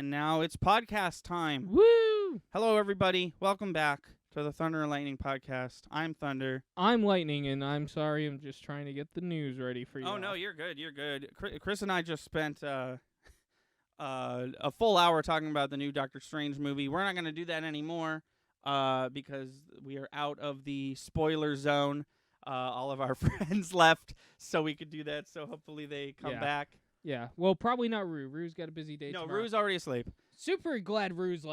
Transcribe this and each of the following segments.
And now it's podcast time. Woo! Hello, everybody. Welcome back to the Thunder and Lightning podcast. I'm Thunder. I'm Lightning, and I'm sorry. I'm just trying to get the news ready for you. Oh, no, you're good. You're good. Chris and I just spent a full hour talking about the new Doctor Strange movie. We're not going to do that anymore because we are out of the spoiler zone. All of our friends left, so we could do that. So hopefully they come back. Yeah. Well, probably not Rue. Rue's got a busy day No, tomorrow. Rue's already asleep. Super glad Rue's,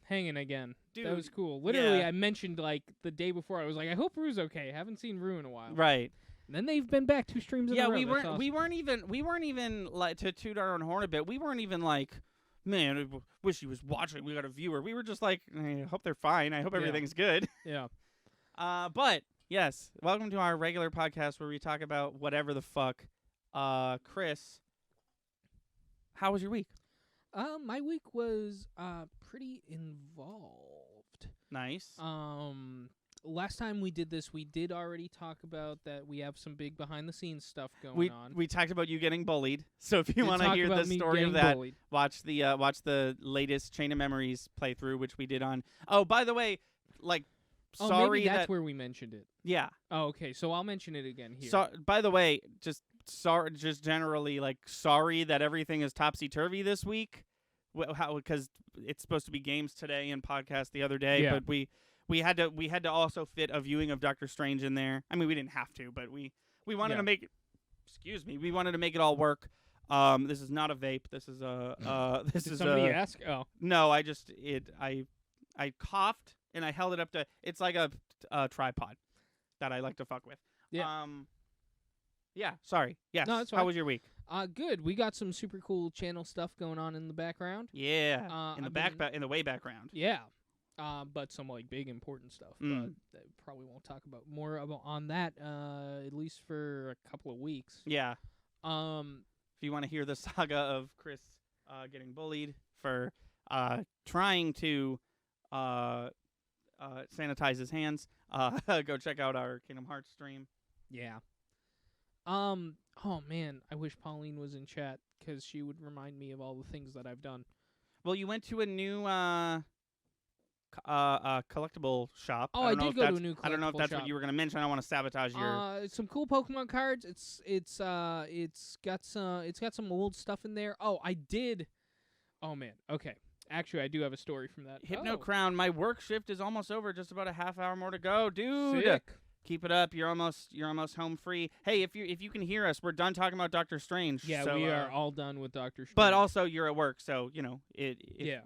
hanging again. Dude, that was cool. Literally, yeah. I mentioned, the day before, I was like, I hope Rue's okay. Haven't seen Rue in a while. Right. And then they've been back 2 streams in a row. we weren't even like, to toot our own horn a bit. We weren't even like, man, I wish he was watching. We got a viewer. We were just like, I hope they're fine. I hope everything's good. Yeah. But yes, welcome to our regular podcast where we talk about whatever the fuck. Chris, how was your week? My week was pretty involved. Nice. Last time we did this, we did already talk about that we have some big behind-the-scenes stuff going on. We talked about you getting bullied. So if you want to hear the story of that, bullied. watch the latest Chain of Memories playthrough, which we did on. Oh, by the way, sorry maybe that's where we mentioned it. Yeah. Oh, okay. So I'll mention it again here. So, by the way, just generally, sorry that everything is topsy-turvy this week. Because it's supposed to be games today and podcast the other day, but we had to also fit a viewing of Doctor Strange in there. I mean, we didn't have to, but we wanted to make it. Excuse me. We wanted to make it all work. This is not a vape. This is this Did is somebody ask? Oh. No, I coughed and I held it up to. It's like a tripod that I like to fuck with. Yeah. Yeah. Sorry. Yes. No, that's fine. How was your week? Good. We got some super cool channel stuff going on in the background. Yeah. In the way background. Yeah. But some big important stuff. But probably won't talk about more on that. At least for a couple of weeks. Yeah. If you want to hear the saga of Chris getting bullied for trying to sanitize his hands, go check out our Kingdom Hearts stream. Yeah. Oh man, I wish Pauline was in chat because she would remind me of all the things that I've done. Well, you went to a new collectible shop. Oh, I did go to a new collectible shop. I don't know if that's what you were gonna mention. I don't want to sabotage your. Some cool Pokemon cards. It's got some old stuff in there. Oh, I did. Oh man. Okay. Actually, I do have a story from that. Hypno Crown. My work shift is almost over. Just about a half hour more to go, dude. Sick. Keep it up. You're almost home free. Hey, if you can hear us, we're done talking about Doctor Strange. Yeah, so, we are all done with Doctor Strange. But also, you're at work, so if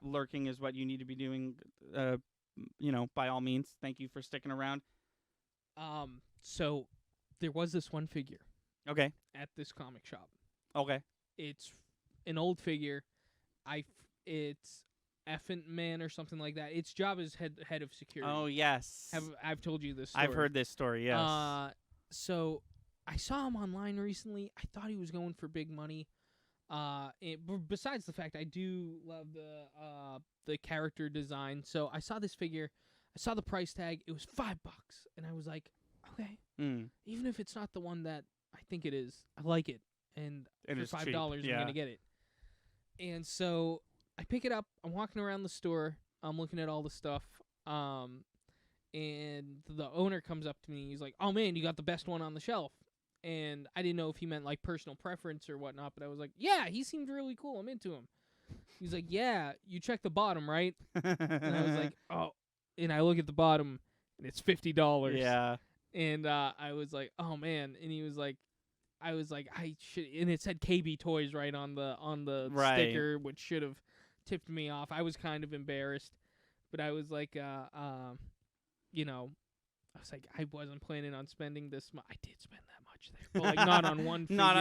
lurking is what you need to be doing, by all means, thank you for sticking around. So there was this one figure. Okay. At this comic shop. Okay. It's an old figure. It's Effin Man or something like that. Its job is head of security. Oh yes, I've told you this story. I've heard this story. Yes. So I saw him online recently. I thought he was going for big money. Besides the fact I do love the character design. So I saw this figure. I saw the price tag. It was $5, and I was like, okay. Even if it's not the one that I think it is, I like it. And for $5, I'm gonna get it. And so I pick it up. I'm walking around the store. I'm looking at all the stuff. And the owner comes up to me. He's like, "Oh man, you got the best one on the shelf." And I didn't know if he meant personal preference or whatnot, but I was like, "Yeah, he seemed really cool. I'm into him." He's like, "Yeah, you check the bottom, right?" And I was like, "Oh." And I look at the bottom, and it's $50. Yeah. And I was like, "Oh man." And he was like, I was like, I should, and it said KB Toys right on the sticker, which should have tipped me off. I was kind of embarrassed, but I was like, I was like, I wasn't planning on spending this much. I did spend that much there, but not on one figure. No,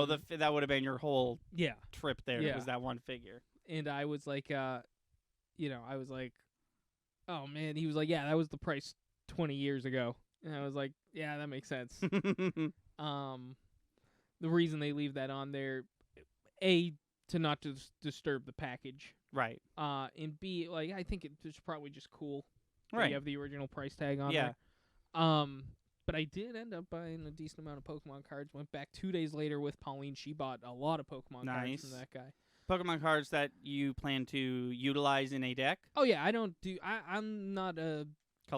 that would have been your whole trip there. Yeah. It was that one figure. And I was like, I was like, oh man. He was like, yeah, that was the price 20 years ago. And I was like, yeah, that makes sense. The reason they leave that on there, A, to not disturb the package. Right. And B, I think it's probably just cool. Right. You have the original price tag on there. But I did end up buying a decent amount of Pokemon cards. Went back 2 days later with Pauline. She bought a lot of Pokemon cards from that guy. Pokemon cards that you plan to utilize in a deck? Oh yeah, I'm not a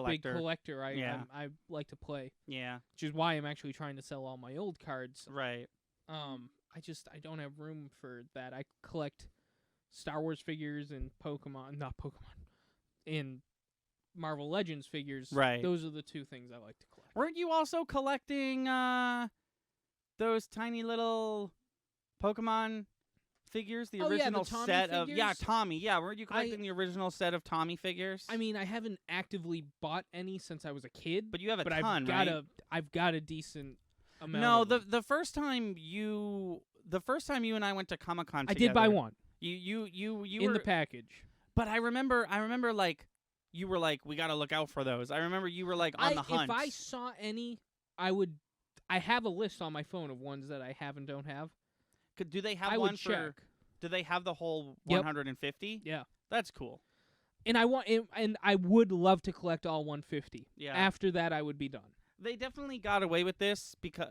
big collector. I like to play. Yeah. Which is why I'm actually trying to sell all my old cards. Right. I don't have room for that. I collect Star Wars figures and not Pokemon, and Marvel Legends figures. Right. Those are the two things I like to collect. Weren't you also collecting those tiny little Pokemon figures? The original the Tommy set figures? of Tommy. Yeah, weren't you collecting the original set of Tommy figures? I mean, I haven't actively bought any since I was a kid. But you have a ton, I've got a decent amount. No, of them. the first time you and I went to Comic-Con together, I did buy one. You in were, the package. But I remember like you were like, we got to look out for those. I remember you were like on the hunt. If I saw any, I have a list on my phone of ones that I have and don't have. Do they have one for? Check. Do they have the whole 150? Yeah, that's cool. And I would love to collect all 150. Yeah. After that, I would be done. They definitely got away with this because,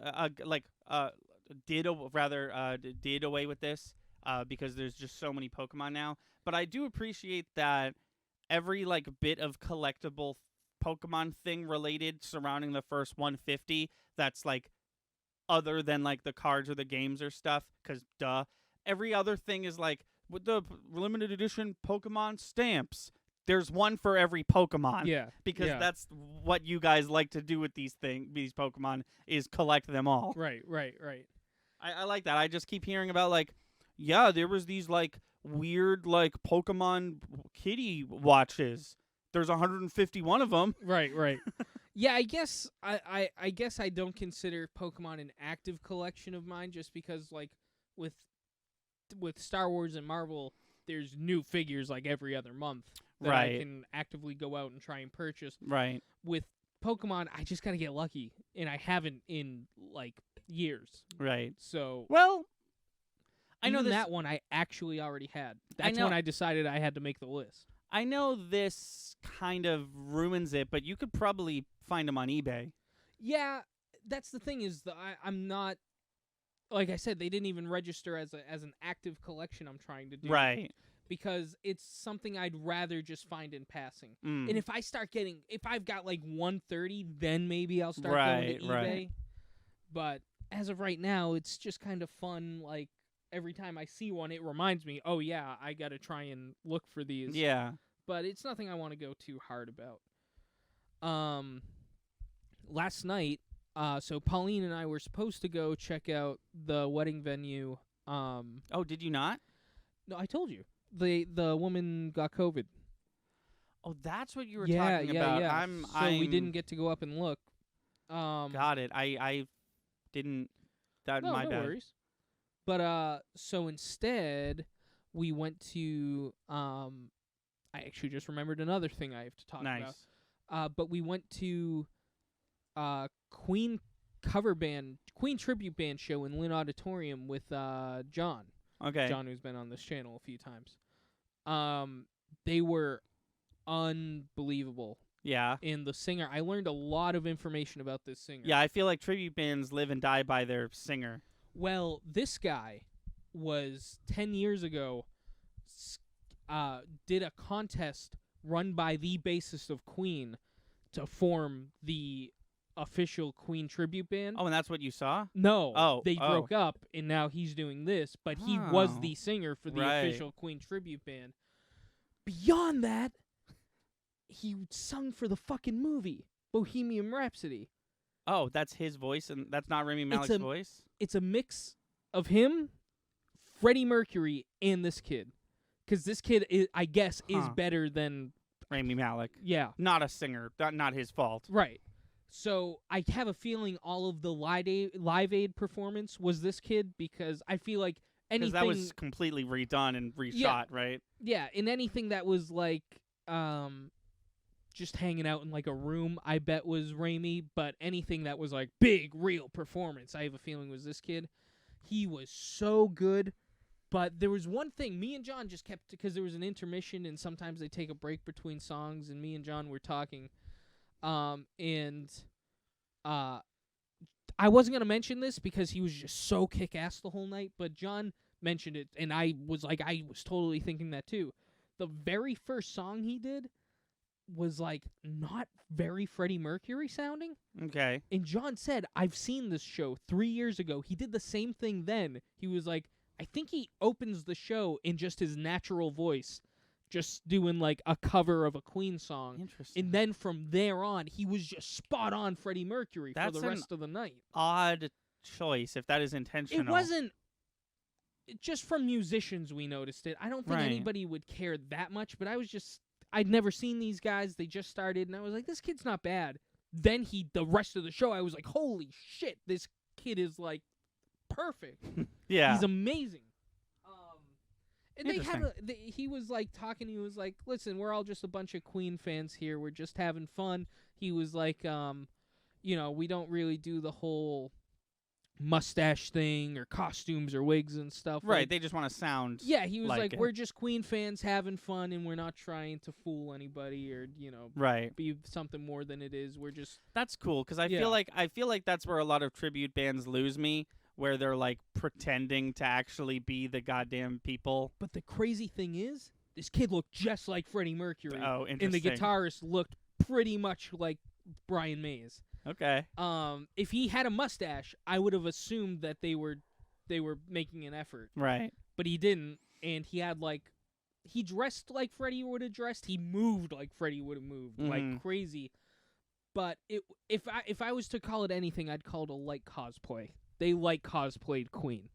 did away with this because there's just so many Pokemon now. But I do appreciate that every bit of collectible Pokemon thing related surrounding the first 150 that's other than the cards or the games or stuff, because duh. Every other thing is with the limited edition Pokemon stamps. There's one for every Pokemon. Yeah. Because that's what you guys like to do with these Pokemon is collect them all. Right. I like that. I just keep hearing about there was these weird Pokemon kitty watches. There's 151 of them. Right. Yeah, I guess I guess I don't consider Pokemon an active collection of mine just because with Star Wars and Marvel, there's new figures every other month that I can actively go out and try and purchase. Right. With Pokemon, I just gotta get lucky, and I haven't in years. Right. So I know that one I actually already had. That's when I decided I had to make the list. I know this kind of ruins it, but you could probably find them on eBay. Yeah, that's the thing is I'm not. Like I said, they didn't even register as an active collection I'm trying to do. Right. Because it's something I'd rather just find in passing. Mm. And if I've got 130, then maybe I'll start going to eBay. Right. But as of right now, it's just kind of fun. Every time I see one, it reminds me, oh yeah, I got to try and look for these. Yeah. But it's nothing I want to go too hard about. Last night, so Pauline and I were supposed to go check out the wedding venue. Oh, did you not? No, I told you. The woman got COVID. Oh, that's what you were talking about. Yeah. So we didn't get to go up and look. Got it. I didn't. My no bad. Worries. But so instead, we went to. I actually just remembered another thing I have to talk about. But we went to Queen tribute band show in Lynn Auditorium with John. Okay. John, who's been on this channel a few times. They were unbelievable. Yeah. And the singer, I learned a lot of information about this singer. Yeah, I feel like tribute bands live and die by their singer. Well, this guy was 10 years ago, did a contest run by the bassist of Queen to form the official Queen tribute band. Oh, and that's what you saw? No. They broke up, and now he's doing this, but he was the singer for the official Queen tribute band. Beyond that, he sung for the fucking movie, Bohemian Rhapsody. Oh, that's his voice, and that's not Rami Malek's voice? It's a mix of him, Freddie Mercury, and this kid. Because this kid, is better than Rami Malek. Yeah. Not a singer. Not his fault. Right. So I have a feeling all of the Live Aid performance was this kid, because I feel like anything... Because that was completely redone and reshot, right? Yeah, and anything that was just hanging out in a room, I bet was Raimi, but anything that was big, real performance, I have a feeling was this kid. He was so good, but there was one thing, me and John just kept, because there was an intermission, and sometimes they take a break between songs, and me and John were talking, and I I wasn't going to mention this because he was just so kick-ass the whole night, but John mentioned it, and I was totally thinking that too. The very first song he did was like not very Freddie Mercury sounding. Okay. And John said, I've seen this show 3 years ago. He did the same thing then. He was like, I think he opens the show in just his natural voice, just doing like a cover of a Queen song. Interesting. And then from there on, he was just spot on Freddie Mercury for the rest of the night. Odd choice, if that is intentional. It wasn't. Just from musicians, we noticed it. I don't think anybody would care that much, but I'd never seen these guys. They just started, and I was like, this kid's not bad. Then the rest of the show, I was like, holy shit, this kid is like perfect. Yeah. He's amazing. And he was like talking, he was like, listen, we're all just a bunch of Queen fans here. We're just having fun. He was like, we don't really do the whole mustache thing or costumes or wigs and stuff. Right, like, they just want to sound. Yeah, he was like we're just Queen fans having fun, and we're not trying to fool anybody or be something more than it is. We're just That's cool because I feel like that's where a lot of tribute bands lose me, where they're like pretending to actually be the goddamn people. But the crazy thing is, this kid looked just like Freddie Mercury. Oh, interesting. And the guitarist looked pretty much like Brian Mays. Okay. If he had a mustache, I would have assumed that they were making an effort. Right. But he didn't, and he dressed like Freddie would have dressed. He moved like Freddie would have moved, like crazy. But if I was to call it anything, I'd call it a light cosplay. They like cosplayed Queen.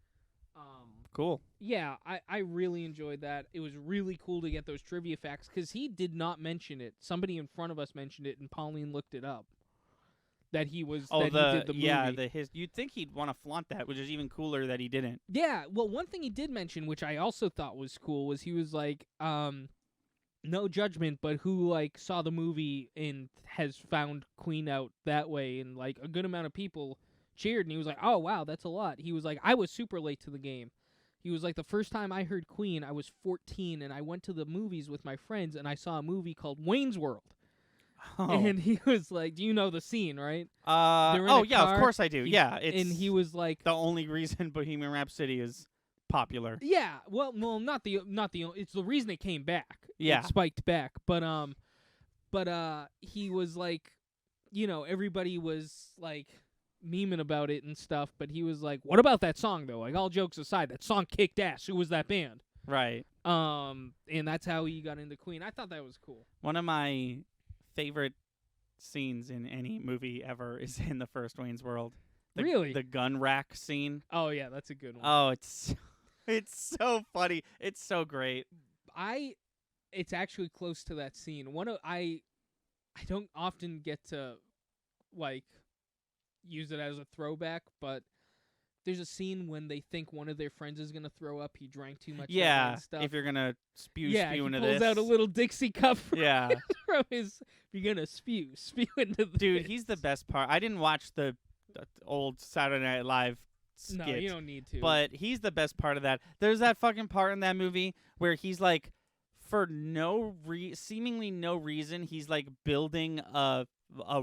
Cool. Yeah, I really enjoyed that. It was really cool to get those trivia facts because he did not mention it. Somebody in front of us mentioned it, and Pauline looked it up. That he was. He did the movie. Yeah, you'd think he'd want to flaunt that, which is even cooler that he didn't. Yeah, well, one thing he did mention, which I also thought was cool, was he was like, no judgment, but who like saw the movie and has found Queen out that way, and like a good amount of people cheered, and he was like, oh wow, that's a lot. He was like, I was super late to the game. He was like, the first time I heard Queen, I was 14, and I went to the movies with my friends, and I saw a movie called Wayne's World. Oh. And he was like, do you know the scene, right? Yeah, of course I do. And he was like, the only reason Bohemian Rhapsody is popular. Yeah, well, not the it's the reason it came back. Yeah. It spiked back. But he was like, everybody was like memeing about it and stuff, but he was like, what about that song though? Like, all jokes aside, that song kicked ass. Who was that band? Right. And that's how he got into Queen. I thought that was cool. One of my favorite scenes in any movie ever is in the first Wayne's World. Really? The gun rack scene. Oh yeah, that's a good one. Oh, it's so funny. It's so great. It's actually close to that scene. I don't often get to like use it as a throwback, but there's a scene when they think one of their friends is gonna throw up. He drank too much. Yeah, and stuff. If you're gonna spew he into pulls this, out a little Dixie cup. From his. If you're gonna spew into this. Dude, he's the best part. I didn't watch the old Saturday Night Live skit. No, you don't need to. But he's the best part of that. There's that fucking part in that movie where he's like, for seemingly no reason, he's like building a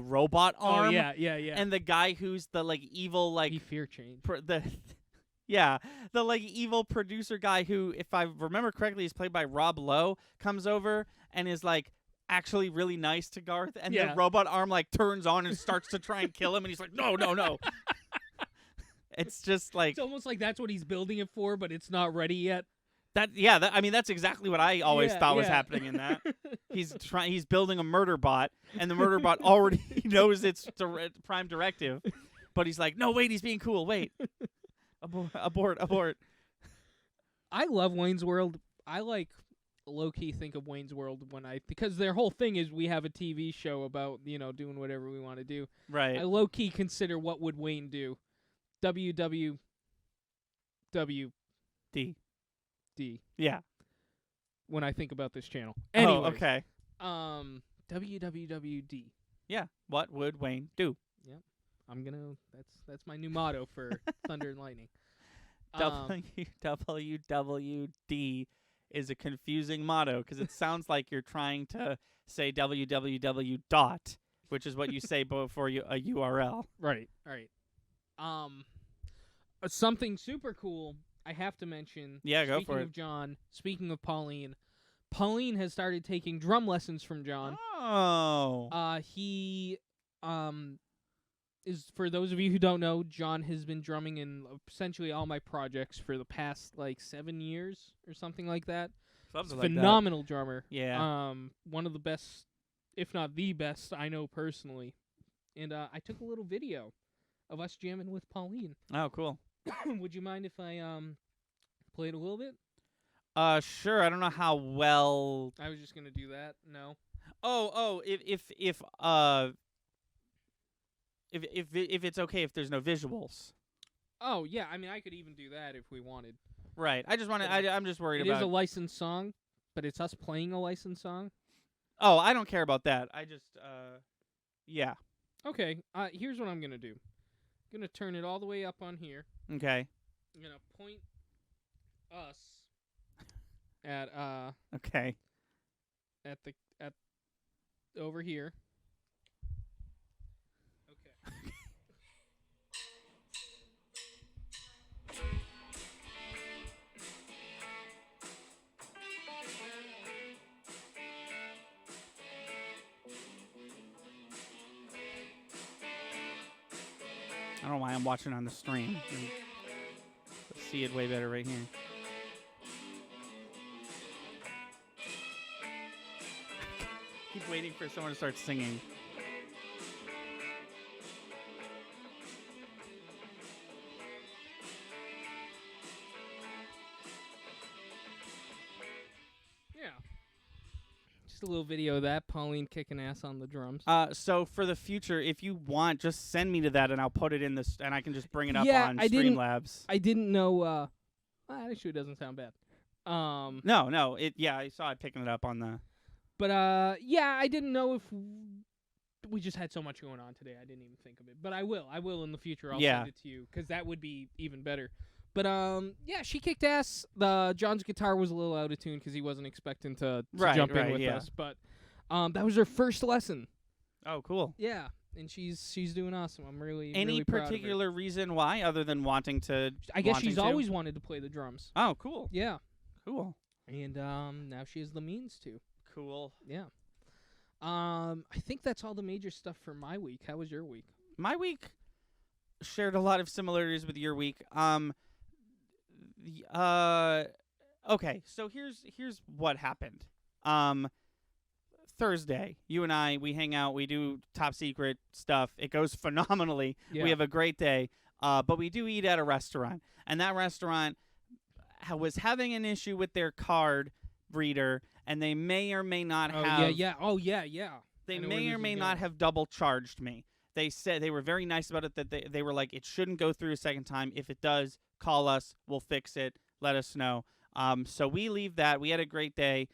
robot arm. Oh, yeah. And the guy who's the like evil like he fear change. The like evil producer guy who, if I remember correctly, is played by Rob Lowe, comes over and is like actually really nice to Garth, and the robot arm like turns on and starts to try and kill him, and he's like, no. It's just like, it's almost like that's what he's building it for, but it's not ready yet. That's exactly what I always thought was happening in that. He's building a murder bot, and the murder bot already knows it's prime directive, but he's like, no, wait, he's being cool. Wait, abort. I love Wayne's World. I like low key think of Wayne's World because their whole thing is we have a TV show about doing whatever we want to do. Right. I low key consider what would Wayne do. WWWD. Yeah. When I think about this channel. Anyways, oh, okay. WWWD. Yeah. What would Wayne do? Yep. That's my new motto for Thunder and Lightning. WWWD is a confusing motto because it sounds like you're trying to say www. Which is what you say before a URL. Right. Something super cool I have to mention. Yeah, go for Speaking it. of John, speaking of Pauline has started taking drum lessons from John. Oh. He is, for those of you who don't know, John has been drumming in essentially all my projects for the past 7 years or something like that. Something He's a like phenomenal drummer. Yeah. One of the best, if not the best, I know personally. And I took a little video of us jamming with Pauline. Oh, cool. Would you mind if I played a little bit? Sure. I don't know how well. I was just gonna do that. No. If it's okay if there's no visuals. Oh yeah, I mean I could even do that if we wanted. Right. I just want to. I'm just worried It about. is a licensed song, but it's us playing a licensed song. Oh, I don't care about that. I just yeah. Okay. Here's what I'm gonna do. I'm gonna turn it all the way up on here. Okay. I'm gonna point us at Okay. at over here. Okay. I don't know why I'm watching on the stream. Let's see it way better right here. Keep waiting for someone to start singing. Yeah. Just a little video of that. Pauline kicking ass on the drums. So for the future, if you want, just send me to that, and I'll put it in this, and I can just bring it up Yeah, on I didn't- Streamlabs. I didn't know. Actually, it doesn't sound bad. No. Yeah, I saw it picking it up on the. But yeah, I didn't know if we just had so much going on today. I didn't even think of it. But I will in the future. I'll send it to you because that would be even better. But yeah, she kicked ass. John's guitar was a little out of tune because he wasn't expecting to jump in with us. But that was her first lesson. Oh, cool. Yeah, and she's doing awesome. I'm really Any really proud of her. particular reason why, other than wanting to? I guess she's always wanted to play the drums. Oh, cool. Yeah. Cool. And now she has the means to. Cool. Yeah. I think that's all the major stuff for my week. How was your week? My week shared a lot of similarities with your week. Okay, so here's what happened. Thursday, you and I, we hang out, we do top secret stuff. It goes phenomenally. Yeah. We have a great day. But we do eat at a restaurant, and that restaurant was having an issue with their card reader, and they may or may not have. Yeah. Oh, yeah. They may or may not have double charged me. They said they were very nice about it, that they were like, it shouldn't go through a second time. If it does, call us. We'll fix it. Let us know. So we leave that. We had a great day.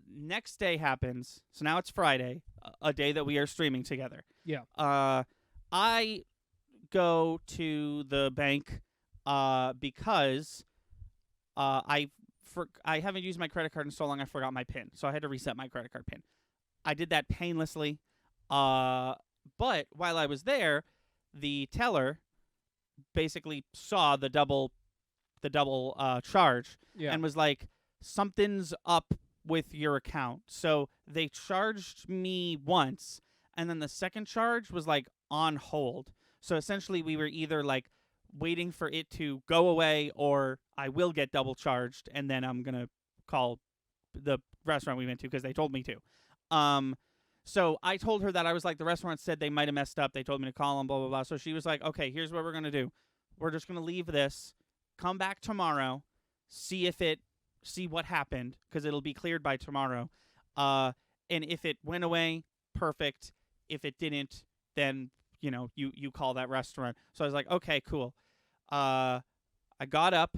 Next day happens. So now it's Friday, a day that we are streaming together. Yeah. I go to the bank because I haven't used my credit card in so long I forgot my PIN. So I had to reset my credit card PIN. I did that painlessly. But while I was there, the teller basically saw the double charge and was like, something's up with your account. So they charged me once, and then the second charge was like on hold. So essentially we were either like waiting for it to go away, or I will get double charged, and then I'm gonna call the restaurant we went to because they told me to. So I told her that I was like, the restaurant said they might have messed up. They told me to call them, blah, blah, blah. So she was like, okay, here's what we're going to do. We're just going to leave this, come back tomorrow, see what happened, because it'll be cleared by tomorrow. And if it went away, perfect. If it didn't, then, you call that restaurant. So I was like, okay, cool. I got up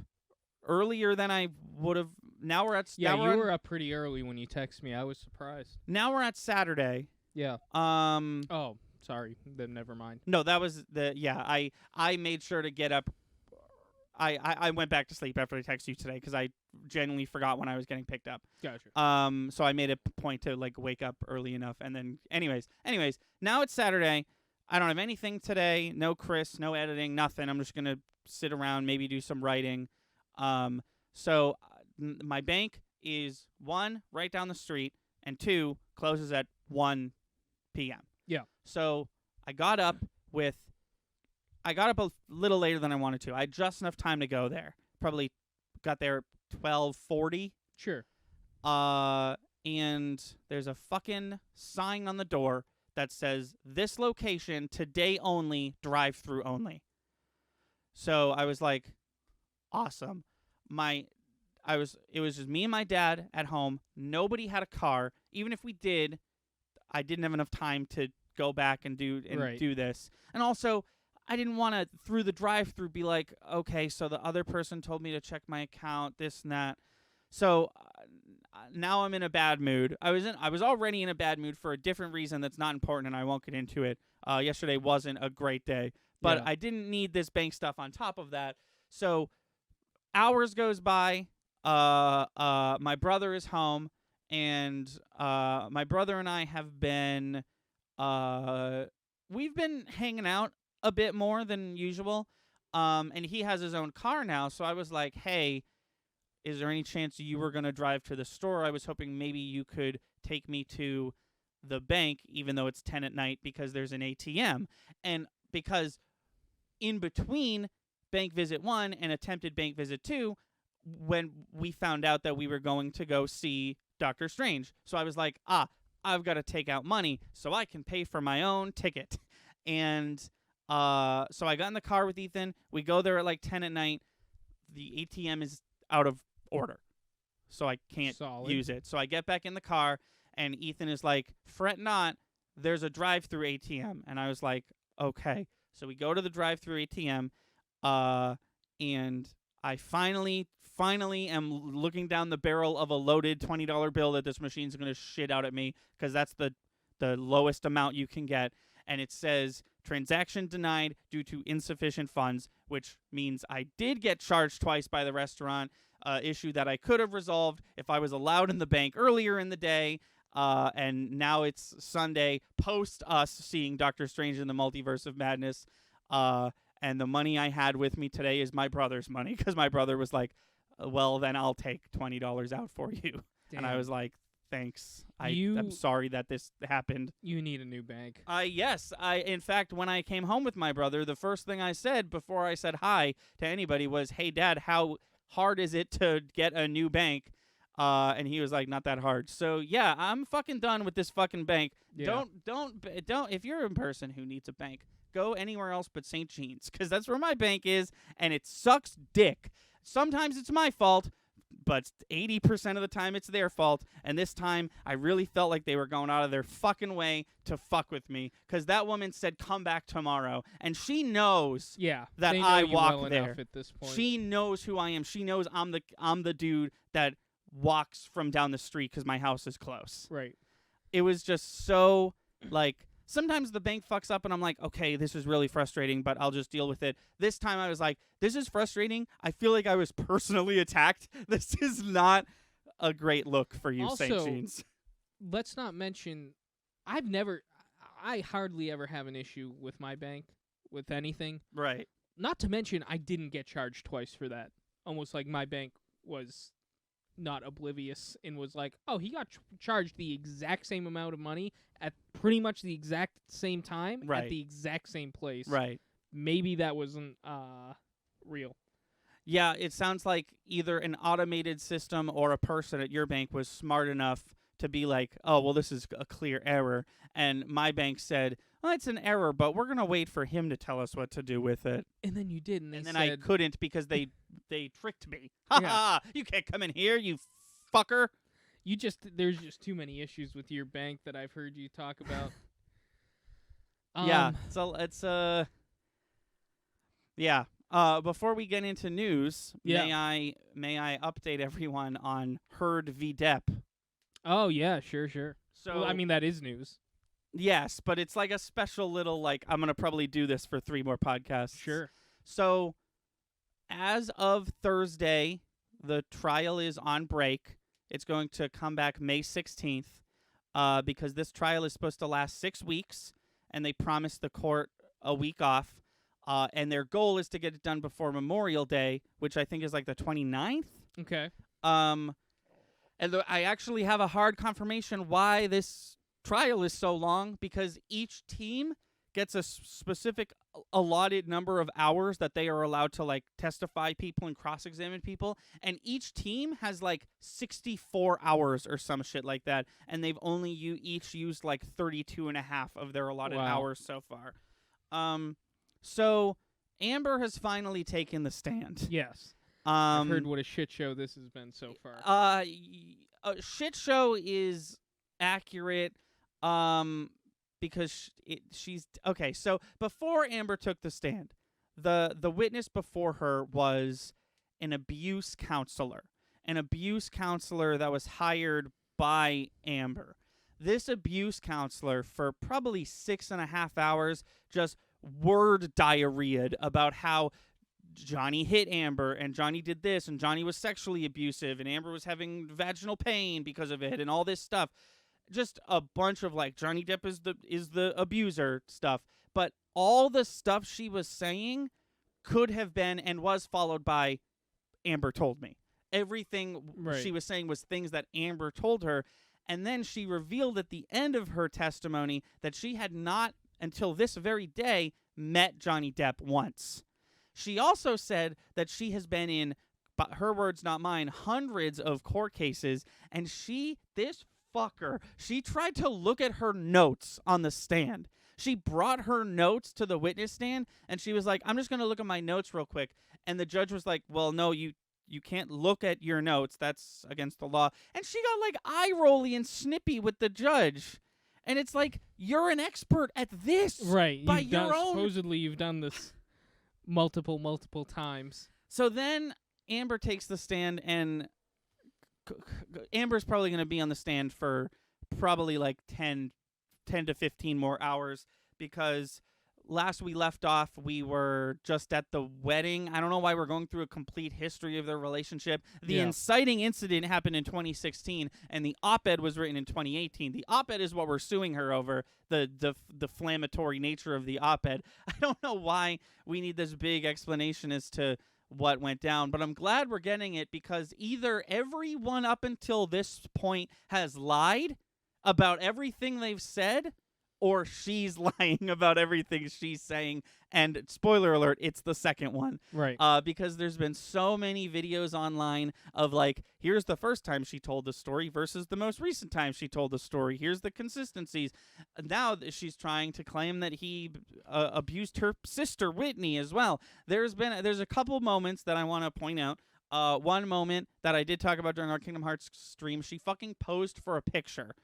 earlier than I would have. Now we're at. Yeah, you were up pretty early when you texted me. I was surprised. Now we're at Saturday. Yeah. Oh, sorry. Then never mind. No, that was the. Yeah, I made sure to get up. I went back to sleep after I texted you today because I genuinely forgot when I was getting picked up. Gotcha. So I made a point to wake up early enough, and then anyways. Now it's Saturday. I don't have anything today. No Chris, no editing, nothing. I'm just going to sit around, maybe do some writing. So my bank is 1, right down the street, and 2, closes at 1 p.m. Yeah. So I got up a little later than I wanted to. I had just enough time to go there. Probably got there at 12:40. Sure. And there's a fucking sign on the door that says, "This location, today only, drive-through only." So I was like, awesome. It was just me and my dad at home. Nobody had a car. Even if we did, I didn't have enough time to go back and do this. And also, I didn't want to, through the drive-through, be like, okay, so the other person told me to check my account, this and that. So now I'm in a bad mood. I was already in a bad mood for a different reason that's not important, and I won't get into it. Yesterday wasn't a great day, but I didn't need this bank stuff on top of that. So hours goes by. My brother is home, and my brother and I have been we've been hanging out a bit more than usual. And he has his own car now, so I was like, hey, is there any chance you were going to drive to the store? I was hoping maybe you could take me to the bank, even though it's 10 at night, because there's an ATM. And because in between bank visit 1 and attempted bank visit 2, when we found out that we were going to go see Doctor Strange. So I was like, I've got to take out money so I can pay for my own ticket. And so I got in the car with Ethan. We go there at like 10 at night. The ATM is out of order, so I can't use it. So I get back in the car, and Ethan is like, fret not, there's a drive-through ATM. And I was like, okay. So we go to the drive-through ATM, and I finally am looking down the barrel of a loaded $20 bill that this machine's going to shit out at me, because that's the lowest amount you can get. And it says, transaction denied due to insufficient funds, which means I did get charged twice by the restaurant, issue that I could have resolved if I was allowed in the bank earlier in the day. And now it's Sunday, post us seeing Doctor Strange in the Multiverse of Madness. And the money I had with me today is my brother's money, because my brother was like, well, then I'll take $20 out for you. Damn. And I was like, thanks. I'm sorry that this happened. You need a new bank. Yes. In fact, when I came home with my brother, the first thing I said before I said hi to anybody was, hey, Dad, how hard is it to get a new bank? And he was like, not that hard. So, yeah, I'm fucking done with this fucking bank. Yeah. Don't. If you're a person who needs a bank, go anywhere else but St. Jean's, because that's where my bank is, and it sucks dick. Sometimes it's my fault, but 80% of the time it's their fault. And this time, I really felt like they were going out of their fucking way to fuck with me, because that woman said, come back tomorrow. And she knows that I walk there. At this point. She knows who I am. She knows I'm the dude that walks from down the street because my house is close. Right. It was just so, like, sometimes the bank fucks up and I'm like, okay, this is really frustrating, but I'll just deal with it. This time I was like, this is frustrating. I feel like I was personally attacked. This is not a great look for you, St. Jean's. Let's not mention, I hardly ever have an issue with my bank, with anything. Right. Not to mention, I didn't get charged twice for that. Almost like my bank was not oblivious and was like, oh, he got charged the exact same amount of money at pretty much the exact same time at the exact same place. Right. Maybe that wasn't real. Yeah, it sounds like either an automated system or a person at your bank was smart enough to be like, oh, well, this is a clear error. And my bank said, well, it's an error, but we're going to wait for him to tell us what to do with it. And then you did. And then I couldn't because they tricked me. Ha ha! You can't come in here, you fucker. There's just too many issues with your bank that I've heard you talk about. Yeah. Yeah. Before we get into news, may I update everyone on Herd v. Depp? Oh, yeah, sure. So, well, I mean, that is news. Yes, but it's like a special little, like, I'm going to probably do this for 3 more podcasts. Sure. So, as of Thursday, the trial is on break. It's going to come back May 16th because this trial is supposed to last 6 weeks, and they promised the court a week off. And their goal is to get it done before Memorial Day, which I think is like the 29th. Okay. And I actually have a hard confirmation why this trial is so long, because each team gets a specific allotted number of hours that they are allowed to like testify people and cross-examine people, and each team has like 64 hours or some shit like that, and they've only each used like 32 and a half of their allotted hours so far. So Amber has finally taken the stand. Yes. I've heard what a shit show this has been so far. A shit show is accurate. Because she's okay. So before Amber took the stand, the witness before her was an abuse counselor that was hired by Amber. This abuse counselor, for probably 6.5 hours, just word diarrheaed about how Johnny hit Amber, and Johnny did this, and Johnny was sexually abusive, and Amber was having vaginal pain because of it, and all this stuff. Just a bunch of like Johnny Depp is the abuser stuff. But all the stuff she was saying could have been and was followed by Amber told me. Everything she was saying was things that Amber told her. And then she revealed at the end of her testimony that she had not, until this very day, met Johnny Depp once. She also said that she has been in, but her words, not mine, hundreds of court cases, and this fucker, she tried to look at her notes on the stand. She brought her notes to the witness stand, and she was like, I'm just going to look at my notes real quick. And the judge was like, well, no, you can't look at your notes. That's against the law. And she got like eye-rolly and snippy with the judge. And it's like, you're an expert at this. Right. By your own. Supposedly you've done this multiple times. So then Amber takes the stand, and Amber's probably going to be on the stand for probably like 10 to 15 more hours, because last we left off, we were just at the wedding. I don't know why we're going through a complete history of their relationship. The inciting incident happened in 2016, and the op-ed was written in 2018. The op-ed is what we're suing her over, the deflammatory nature of the op-ed. I don't know why we need this big explanation as to what went down, but I'm glad we're getting it, because either everyone up until this point has lied about everything they've said, or she's lying about everything she's saying. And spoiler alert, it's the second one. Right. Because there's been so many videos online of like, here's the first time she told the story versus the most recent time she told the story. Here's the consistencies. Now she's trying to claim that he abused her sister, Whitney, as well. There's a couple moments that I want to point out. One moment that I did talk about during our Kingdom Hearts stream, she fucking posed for a picture.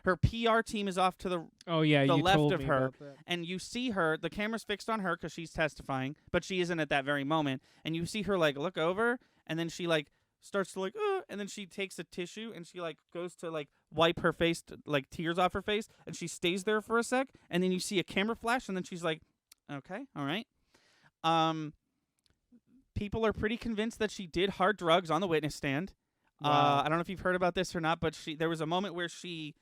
Her PR team is off to the left of her, and you see her, the camera's fixed on her because she's testifying, but she isn't at that very moment, and you see her like look over, and then she like starts to like, and then she takes a tissue and she like goes to like wipe her face, like tears off her face, and she stays there for a sec, and then you see a camera flash, and then she's like, okay, all right. People are pretty convinced that she did hard drugs on the witness stand. Wow. I don't know if you've heard about this or not, but there was a moment where she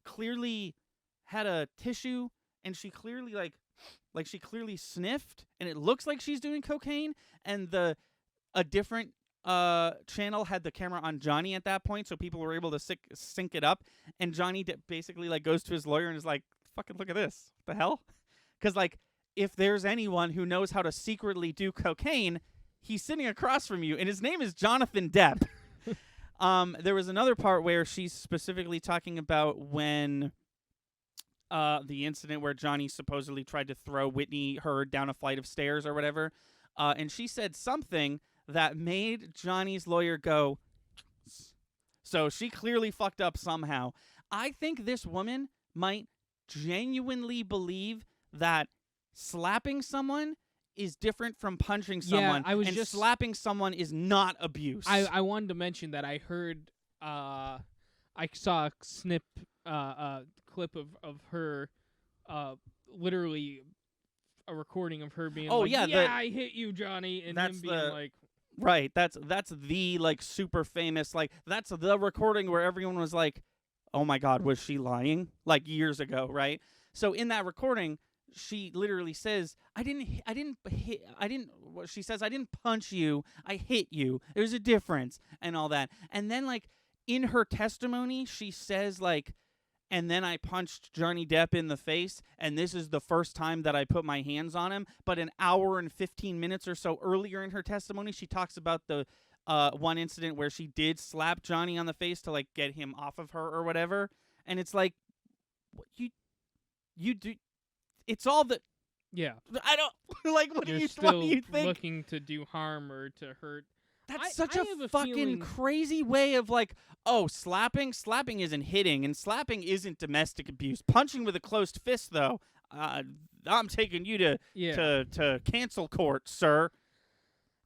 clearly had a tissue, and she clearly she clearly sniffed, and it looks like she's doing cocaine, and a different channel had the camera on Johnny at that point, so people were able to sync it up, and Johnny basically like goes to his lawyer and is like, fucking look at this, what the hell? Because like, if there's anyone who knows how to secretly do cocaine, he's sitting across from you, and his name is Jonathan Depp. There was another part where she's specifically talking about when the incident where Johnny supposedly tried to throw Whitney Hurd down a flight of stairs or whatever, and she said something that made Johnny's lawyer go, so she clearly fucked up somehow. I think this woman might genuinely believe that slapping someone is different from punching someone, and slapping someone is not abuse. I wanted to mention that I heard, I saw a clip of her, literally a recording of her being I hit you, Johnny, and him being like... Right, that's the, like, super famous, like, that's the recording where everyone was like, oh my God, was she lying? Like, years ago, right? So in that recording, she literally says, she says, I didn't punch you, I hit you. There's a difference and all that. And then, like, in her testimony, she says, like, and then I punched Johnny Depp in the face, and this is the first time that I put my hands on him. But an hour and 15 minutes or so earlier in her testimony, she talks about the one incident where she did slap Johnny on the face to, like, get him off of her or whatever. And it's like, you do, it's all the, yeah. I don't, like, what do you think? Looking to do harm or to hurt. That's such a fucking crazy way of, like, oh, slapping isn't hitting, and slapping isn't domestic abuse. Punching with a closed fist, though, I'm taking you to cancel court, sir.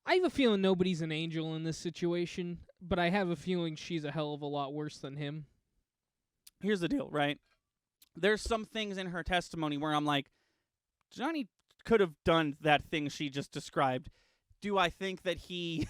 I have a feeling nobody's an angel in this situation, but I have a feeling she's a hell of a lot worse than him. Here's the deal, right? There's some things in her testimony where I'm like, Johnny could have done that thing she just described. Do I think that he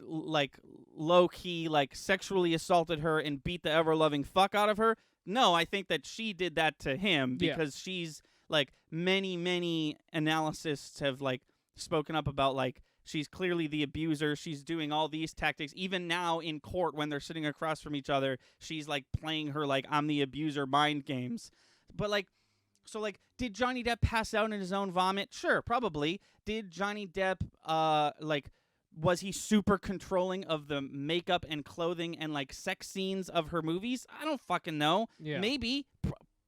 like low-key like sexually assaulted her and beat the ever-loving fuck out of her? No, I think that she did that to him because she's like many analysts have like spoken up about like she's clearly the abuser. She's doing all these tactics. Even now in court when they're sitting across from each other, she's like playing her like I'm the abuser mind games. But like so like did Johnny Depp pass out in his own vomit? Sure, probably. Did Johnny Depp like was he super controlling of the makeup and clothing and, like, sex scenes of her movies? I don't fucking know. Yeah. Maybe.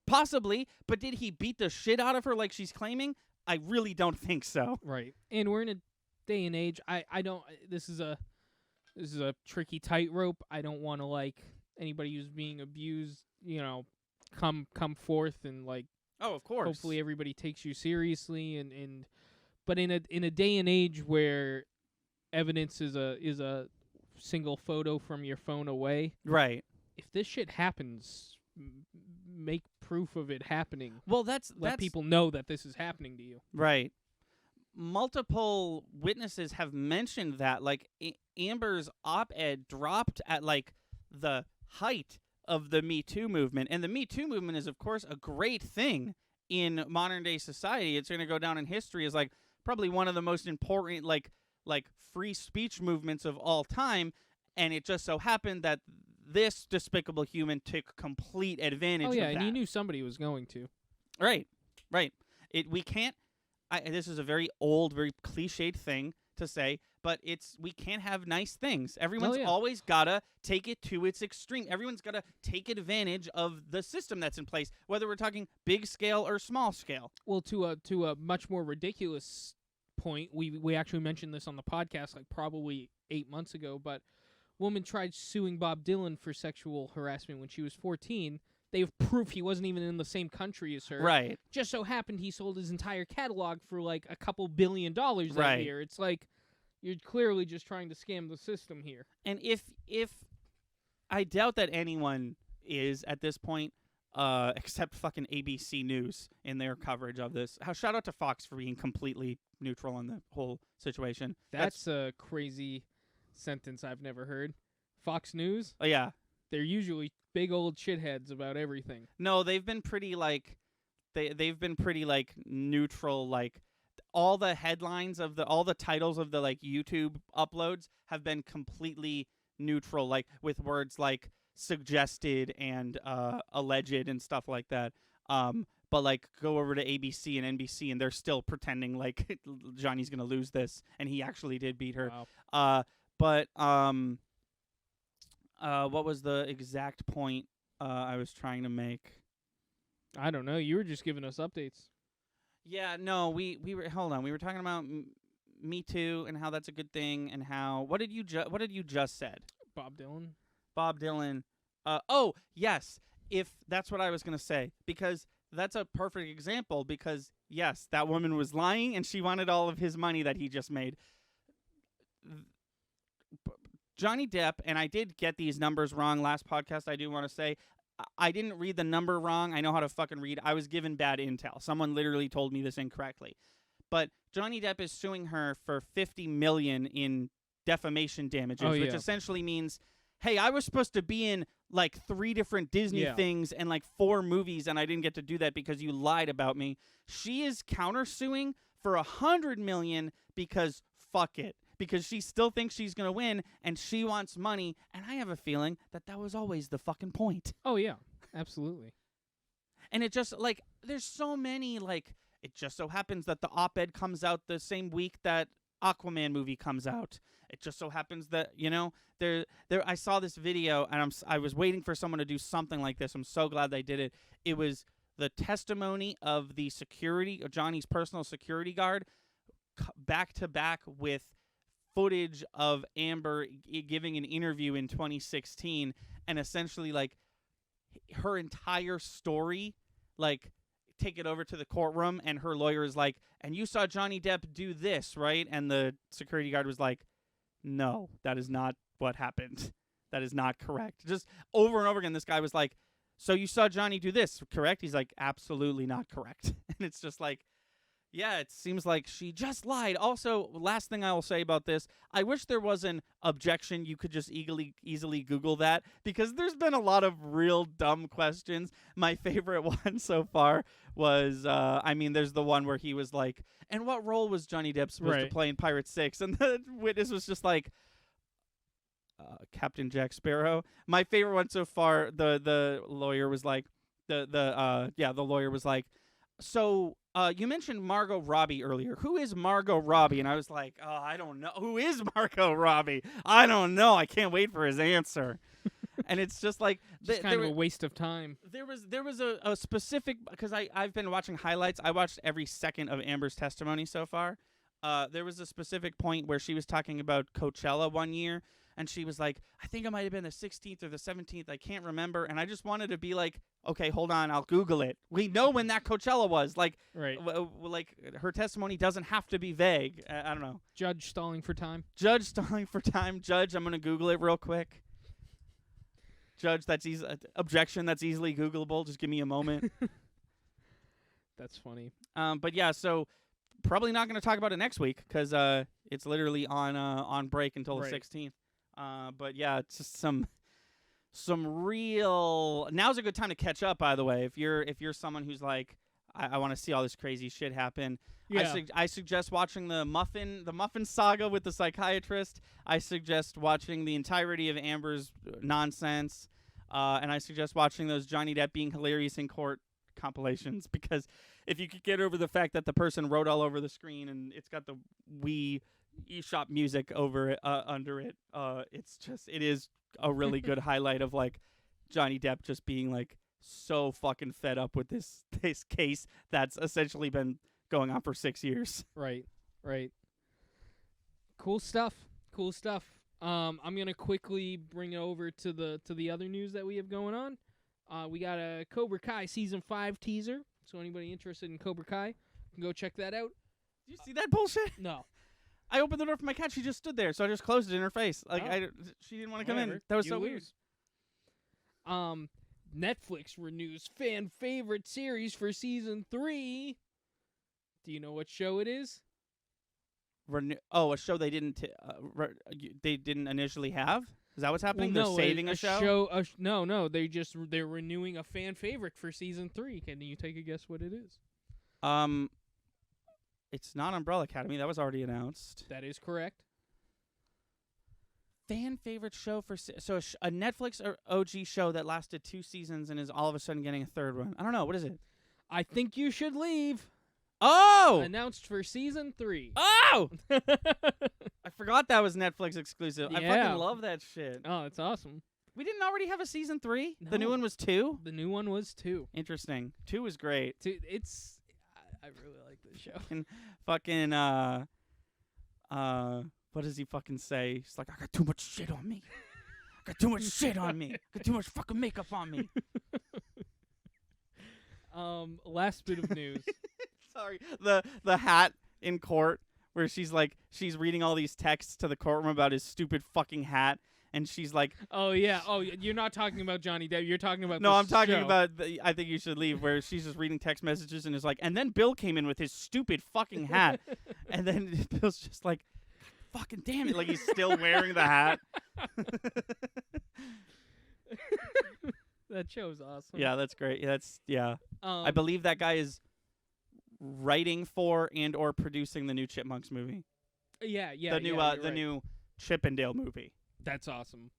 Possibly. But did he beat the shit out of her like she's claiming? I really don't think so. Right. And we're in a day and age. I don't. This is a tricky tightrope. I don't want to, like, anybody who's being abused, you know, come forth and, like. Oh, of course. Hopefully everybody takes you seriously. But in a day and age where evidence is a single photo from your phone away. Right. If this shit happens, make proof of it happening. Well, let people know that this is happening to you. Right. Multiple witnesses have mentioned that, like, Amber's op-ed dropped at, like, the height of the Me Too movement. And the Me Too movement is, of course, a great thing in modern-day society. It's going to go down in history as, like, probably one of the most important, like free speech movements of all time, and it just so happened that this despicable human took complete advantage of that. Oh yeah, and you knew somebody was going to. Right. We can't. This is a very old, very cliched thing to say, but we can't have nice things. Everyone's always gotta take it to its extreme. Everyone's gotta take advantage of the system that's in place, whether we're talking big scale or small scale. Well, to a much more ridiculous point, we actually mentioned this on the podcast like probably 8 months ago, but woman tried suing Bob Dylan for sexual harassment when she was 14. They have proof he wasn't even in the same country as her. Right. Just so happened he sold his entire catalog for like a couple $2 billion that year. It's like you're clearly just trying to scam the system here. And if I doubt that anyone is at this point, except fucking ABC News in their coverage of this. Shout out to Fox for being completely neutral on the whole situation. That's a crazy sentence I've never heard. Fox News? Oh, yeah. They're usually big old shitheads about everything. No, they've been pretty, like, they've been pretty, like, neutral, like, all the headlines of all the titles of the, like, YouTube uploads have been completely neutral, like, with words like suggested and alleged and stuff like that. But like go over to ABC and NBC and they're still pretending like Johnny's gonna lose this and he actually did beat her. Wow. But what was the exact point I was trying to make? I don't know. You were just giving us updates. Yeah, no, we were hold on. We were talking about Me Too and how that's a good thing and how what did you just said? Bob Dylan. Oh, yes, if that's what I was going to say, because that's a perfect example, because, yes, that woman was lying, and she wanted all of his money that he just made. Johnny Depp, and I did get these numbers wrong last podcast, I do want to say, I didn't read the number wrong. I know how to fucking read. I was given bad intel. Someone literally told me this incorrectly. But Johnny Depp is suing her for $50 million in defamation damages, which essentially means, hey, I was supposed to be in like 3 different Disney things and like 4 movies, and I didn't get to do that because you lied about me. She is countersuing for $100 million because fuck it. Because she still thinks she's going to win, and she wants money, and I have a feeling that was always the fucking point. Oh, yeah. Absolutely. And it just, like, there's so many, like, it just so happens that the op-ed comes out the same week that Aquaman movie comes out. It just so happens that, you know, I saw this video, and I was waiting for someone to do something like this. I'm so glad they did it. It was the testimony of the security, Johnny's personal security guard, back to back with footage of Amber giving an interview in 2016, and essentially like her entire story, like take it over to the courtroom, and her lawyer is like, and you saw Johnny Depp do this, right? And the security guard was like, no, that is not what happened. That is not correct. Just over and over again, this guy was like, so you saw Johnny do this, correct? He's like, absolutely not correct. And it's just like, yeah, it seems like she just lied. Also, last thing I will say about this, I wish there was an objection. You could just easily Google that, because there's been a lot of real dumb questions. My favorite one so far was, there's the one where he was like, and what role was Johnny Depp supposed to play in Pirates 6? And the witness was just like, Captain Jack Sparrow. My favorite one so far, the lawyer was like, the lawyer was like, so you mentioned Margot Robbie earlier. Who is Margot Robbie? And I was like, oh, I don't know. Who is Margot Robbie? I don't know. I can't wait for his answer. And it's just like just kind of a waste of time. There was a specific, because I've been watching highlights. I watched every second of Amber's testimony so far. There was a specific point where she was talking about Coachella one year, and she was like, I think it might have been the 16th or the 17th. I can't remember. And I just wanted to be like, okay, hold on, I'll Google it. We know when that Coachella was. Like, like her testimony doesn't have to be vague. I don't know. Judge stalling for time. Judge, I'm going to Google it real quick. Judge, that's easy. Objection, that's easily Googleable. Just give me a moment. That's funny. But yeah, so probably not going to talk about it next week, because it's literally on break until the 16th. But yeah, it's just some real. Now's a good time to catch up. By the way, if you're someone who's like, I want to see all this crazy shit happen. Yeah. I suggest watching the Muffin Saga with the psychiatrist. I suggest watching the entirety of Amber's nonsense, and I suggest watching those Johnny Depp being hilarious in court compilations, because if you could get over the fact that the person wrote all over the screen and it's got the Wii eShop music over it, under it, it is a really good highlight of like Johnny Depp just being like so fucking fed up with this case that's essentially been going on for 6 years. Right. Cool stuff. I'm gonna quickly bring it over to the other news that we have going on. We got a Cobra Kai season 5 teaser. So anybody interested in Cobra Kai can go check that out. Did you see that bullshit? No. I opened the door for my cat. She just stood there, so I just closed it in her face. Like she didn't want to come in. That was so weird. Netflix renews fan favorite series for season 3. Do you know what show it is? A show they didn't initially have. Is that what's happening? Well, no, they're saving a show. No. They're renewing a fan favorite for season 3. Can you take a guess what it is? It's not Umbrella Academy. That was already announced. That is correct. Fan favorite show for a Netflix or OG show that lasted 2 seasons and is all of a sudden getting a 3rd one. I don't know. What is it? I Think You Should Leave. Oh! Announced for season 3. Oh! I forgot that was Netflix exclusive. Yeah. I fucking love that shit. Oh, it's awesome. We didn't already have a season 3? No. The new one was 2? The new one was 2. Interesting. 2 was great. I really like this show. And fucking what does he fucking say? He's like, I got too much shit on me. I got too much shit on me. I got too much fucking makeup on me. Last bit of news. Sorry. The hat in court where she's reading all these texts to the courtroom about his stupid fucking hat. And she's like, oh, yeah. Oh, you're not talking about Johnny Depp. You're talking about No, I'm talking show. about I Think You Should Leave, where she's just reading text messages and is like, and then Bill came in with his stupid fucking hat. And then Bill's just like, fucking damn it. Like, he's still wearing the hat. That show's awesome. Yeah, that's great. I Um, believe that guy is writing for and or producing the new Chipmunks movie. Yeah, The new you're the right. new Chip and Dale movie. That's awesome.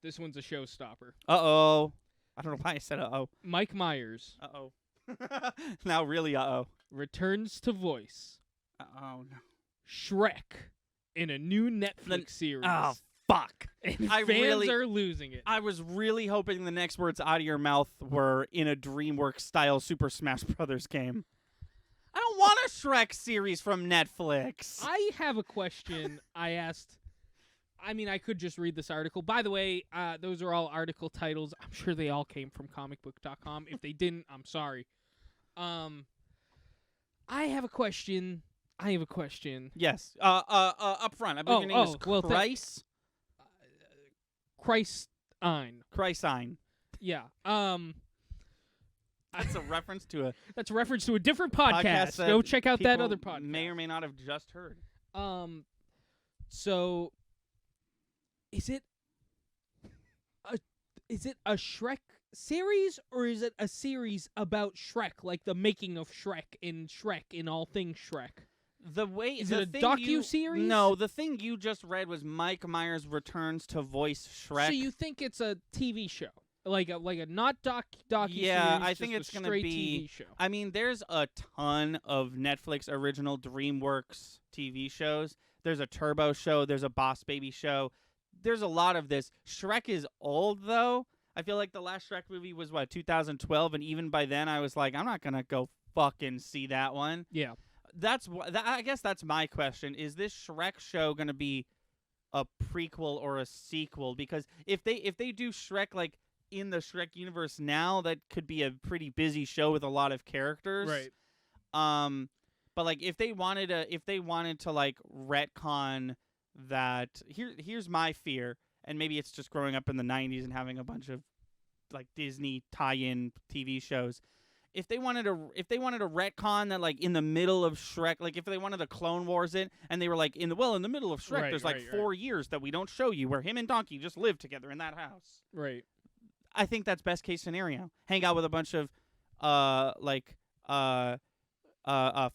This one's a showstopper. Uh-oh. I don't know why I said uh-oh. Mike Myers Uh-oh. Now really uh-oh. returns to voice Oh no. Shrek in a new Netflix series. Oh fuck. And I fans really- are losing it. I was really hoping the next words out of your mouth were in a DreamWorks style Super Smash Brothers game. I don't want a Shrek series from Netflix. I have a question I asked. I mean, I could just read this article. By the way, those are all article titles. I'm sure they all came from comicbook.com. If they didn't, I'm sorry. I have a question. Yes. Up front. I believe your name is well, Christ. Christine. Yeah. That's a reference to a That's a reference to a different podcast. that Go check out that people other podcast. May or may not have just heard. So is it a Shrek series, or is it a series about Shrek, like the making of Shrek in all things Shrek? Is it a docu-series? No, the thing you just read was Mike Myers returns to voice Shrek. So you think it's a TV show, like a not docu-series? Yeah, I just think a it's gonna straight be. TV show. I mean, there's a ton of Netflix original DreamWorks TV shows. There's a Turbo show. There's a Boss Baby show. There's a lot of this. Shrek is old, though. I feel like the last Shrek movie was, 2012? And even by then, I was like, I'm not going to go fucking see that one. Yeah. I guess that's my question. Is this Shrek show going to be a prequel or a sequel? Because if they do Shrek, like, in the Shrek universe now, that could be a pretty busy show with a lot of characters. Right. But like if they wanted to like retcon that, here's my fear, and maybe it's just growing up in the 90s and having a bunch of like Disney tie-in TV shows. If they wanted to retcon that, like in the middle of Shrek, like if they wanted to Clone Wars it, and they were like in the middle of Shrek, there's like 4 years that we don't show you where him and Donkey just live together in that house. Right. I think that's best case scenario. Hang out with a bunch of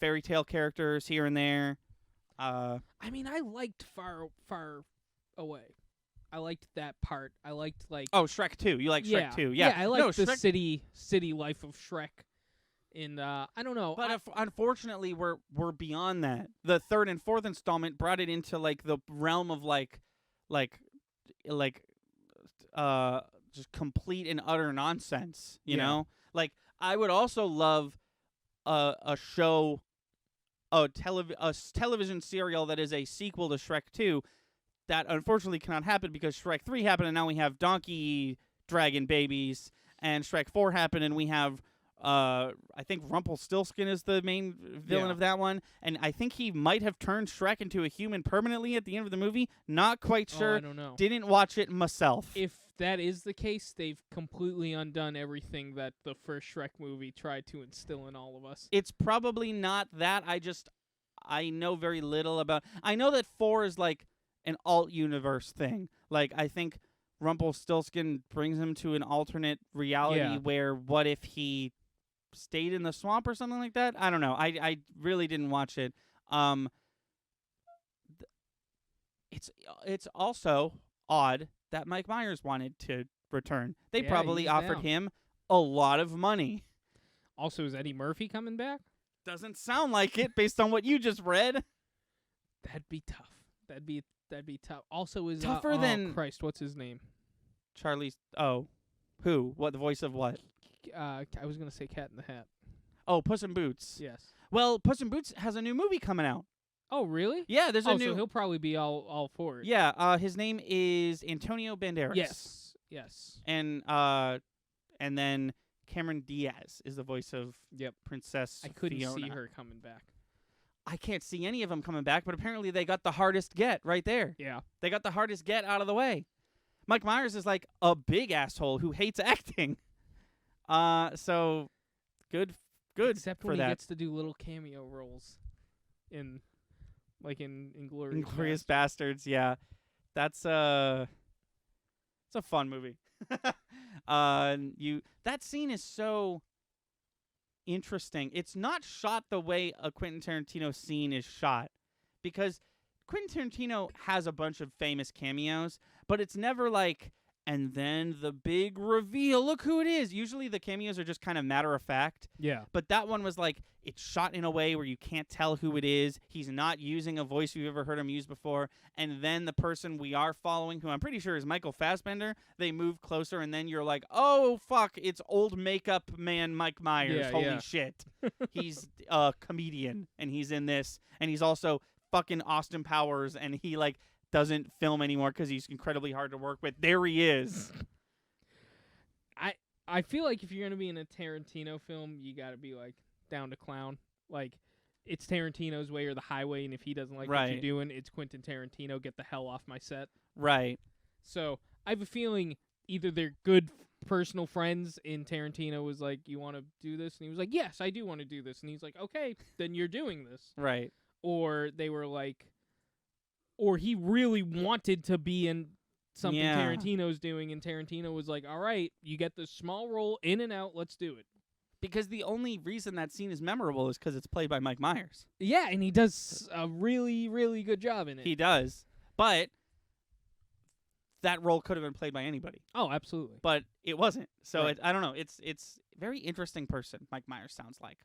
fairy tale characters here and there. I mean, I liked Far Away. I liked that part. I liked like Shrek 2. You like Shrek 2? Yeah. I like the Shrek... city life of Shrek. And I don't know. But unfortunately, we're beyond that. The third and fourth installment brought it into like the realm of like just complete and utter nonsense. You know, like I would also love a show, a television serial that is a sequel to Shrek 2. That unfortunately cannot happen because Shrek 3 happened and now we have donkey dragon babies, and Shrek 4 happened and we have I think Rumpelstiltskin is the main villain of that one, and I think he might have turned Shrek into a human permanently at the end of the movie. Not quite sure. I don't know. Didn't watch it myself. If that is the case, they've completely undone everything that the first Shrek movie tried to instill in all of us. It's probably not that. I know very little about. I know that 4 is like an alt universe thing. Like I think Rumpelstiltskin brings him to an alternate reality where what if he stayed in the swamp or something like that? I don't know. I really didn't watch it. It's also odd that Mike Myers wanted to return. They probably offered him a lot of money. Also, is Eddie Murphy coming back? Doesn't sound like it based on what you just read. That'd be tough. That'd be tough. Also, is tougher than Christ. What's his name? Charlie's. Oh, who? What? The voice of what? I was gonna say Cat in the Hat. Oh, Puss in Boots. Yes. Well, Puss in Boots has a new movie coming out. Oh, really? Yeah, there's a new. So he'll probably be all for it. Yeah. His name is Antonio Banderas. Yes. And then Cameron Diaz is the voice of Princess I couldn't Fiona. see her coming back. I can't see any of them coming back, but apparently they got the hardest get right there. Yeah. They got the hardest get out of the way. Mike Myers is like a big asshole who hates acting. So good Except for when that. he gets to do little cameo roles in Inglourious Inglourious Bastards, yeah. That's it's a fun movie. That scene is so interesting. It's not shot the way a Quentin Tarantino scene is shot, because Quentin Tarantino has a bunch of famous cameos, but it's never like, and then the big reveal, look who it is. Usually the cameos are just kind of matter of fact. Yeah. But that one was like, it's shot in a way where you can't tell who it is. He's not using a voice you've ever heard him use before. And then the person we are following, who I'm pretty sure is Michael Fassbender, they move closer, and then you're like, oh, fuck, it's old makeup man Mike Myers. Yeah, Holy shit. He's a comedian, and he's in this. And he's also fucking Austin Powers, and he, like, doesn't film anymore because he's incredibly hard to work with. There he is. I feel like if you're going to be in a Tarantino film, you got to be, like, down to clown. Like, it's Tarantino's way or the highway, and if he doesn't like what you're doing, it's Quentin Tarantino. Get the hell off my set. Right. So I have a feeling either they're good personal friends, and Tarantino was like, you want to do this? And he was like, yes, I do want to do this. And he's like, okay, then you're doing this. Right. Or they were like, or he really wanted to be in something Tarantino's doing, and Tarantino was like, all right, you get this small role, in and out, let's do it. Because the only reason that scene is memorable is because it's played by Mike Myers. Yeah, and he does a really, really good job in it. He does. But that role could have been played by anybody. Oh, absolutely. But it wasn't. So right. I don't know. It's very interesting person, Mike Myers sounds like.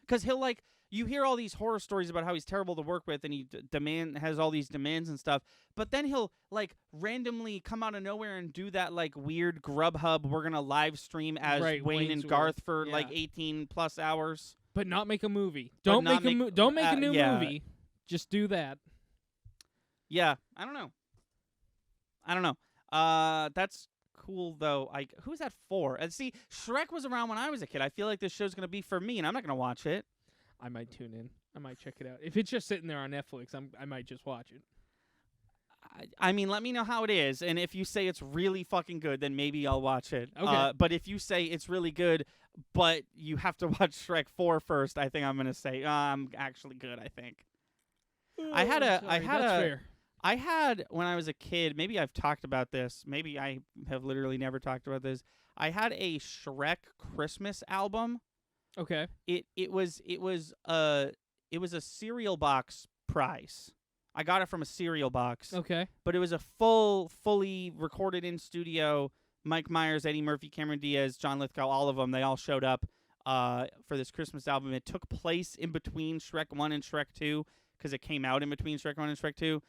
Because he'll, like, you hear all these horror stories about how he's terrible to work with, and he has all these demands and stuff, but then he'll, like, randomly come out of nowhere and do that, like, weird Grubhub, we're going to live stream as Wayne Wayne's and Garth World. for, like, 18-plus hours. But not make a movie. Don't make a new movie. Just do that. Yeah, I don't know. That's cool, though. Who's that for? And see, Shrek was around when I was a kid. I feel like this show's going to be for me, and I'm not going to watch it. I might tune in. I might check it out. If it's just sitting there on Netflix, I might just watch it. I mean, let me know how it is, and if you say it's really fucking good, then maybe I'll watch it. Okay. But if you say it's really good, but you have to watch Shrek 4 first, I think I'm going to say, I'm actually good, I think. I had, when I was a kid, maybe I've talked about this, maybe I have literally never talked about this, I had a Shrek Christmas album. Okay. It was a cereal box prize. I got it from a cereal box. Okay. But it was a fully recorded in studio. Mike Myers, Eddie Murphy, Cameron Diaz, John Lithgow, all of them, they all showed up for this Christmas album. It took place in between Shrek 1 and Shrek 2 because it came out in between Shrek 1 and Shrek 2.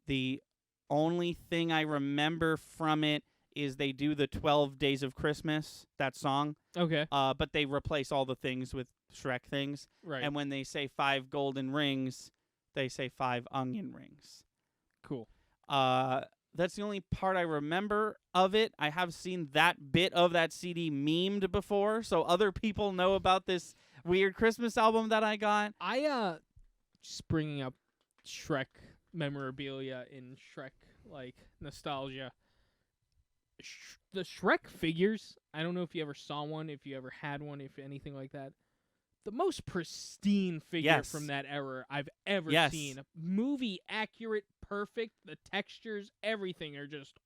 The only thing I remember from it is they do the 12 Days of Christmas, that song. Okay. But they replace all the things with Shrek things. Right. And when they say 5 golden rings, they say 5 onion rings. Cool. That's the only part I remember of it. I have seen that bit of that CD memed before, so other people know about this weird Christmas album that I got. Just bringing up Shrek memorabilia in Shrek, like, nostalgia. The Shrek figures, I don't know if you ever saw one, if you ever had one, if anything like that. The most pristine figure from that era I've ever seen. Movie accurate, perfect. The textures, everything are just,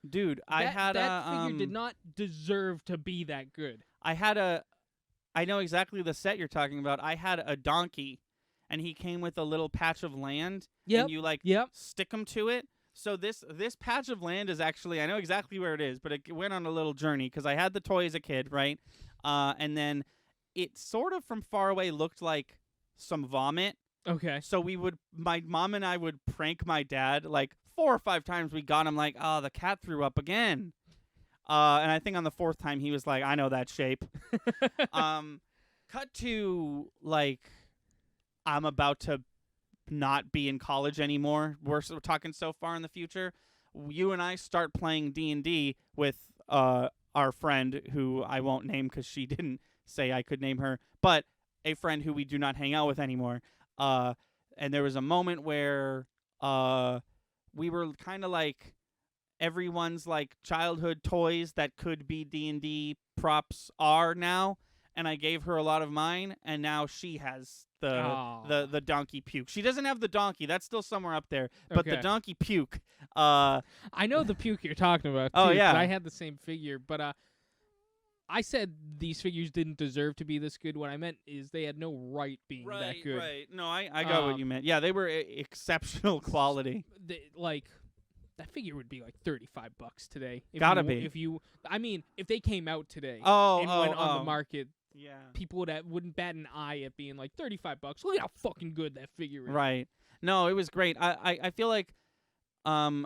dude, that figure did not deserve to be that good. I know exactly the set you're talking about. I had a donkey, and he came with a little patch of land, and you, like, stick him to it. So this patch of land is actually, I know exactly where it is, but it went on a little journey because I had the toy as a kid, right? And then it sort of from far away looked like some vomit. Okay. So my mom and I would prank my dad, like 4 or 5 times we got him, like, oh, the cat threw up again. And I think on the 4th time he was like, I know that shape. Cut to, like, I'm about to not be in college anymore. We're talking so far in the future. You and I start playing D&D with our friend, who I won't name because she didn't say I could name her, but a friend who we do not hang out with anymore. And there was a moment where we were kind of like everyone's, like, childhood toys that could be D&D props are now. and I gave her a lot of mine, and now she has the donkey puke. She doesn't have the donkey. That's still somewhere up there. But the donkey puke. I know the puke you're talking about, too. Oh, yeah. I had the same figure, but I said these figures didn't deserve to be this good. What I meant is they had no right being that good. Right. No, I got what you meant. Yeah, they were exceptional quality. That figure would be like $35 today. Gotta be. If they came out today went on the market, people wouldn't bat an eye at being like $35. Look at how fucking good that figure is. Right. No, it was great. I feel like a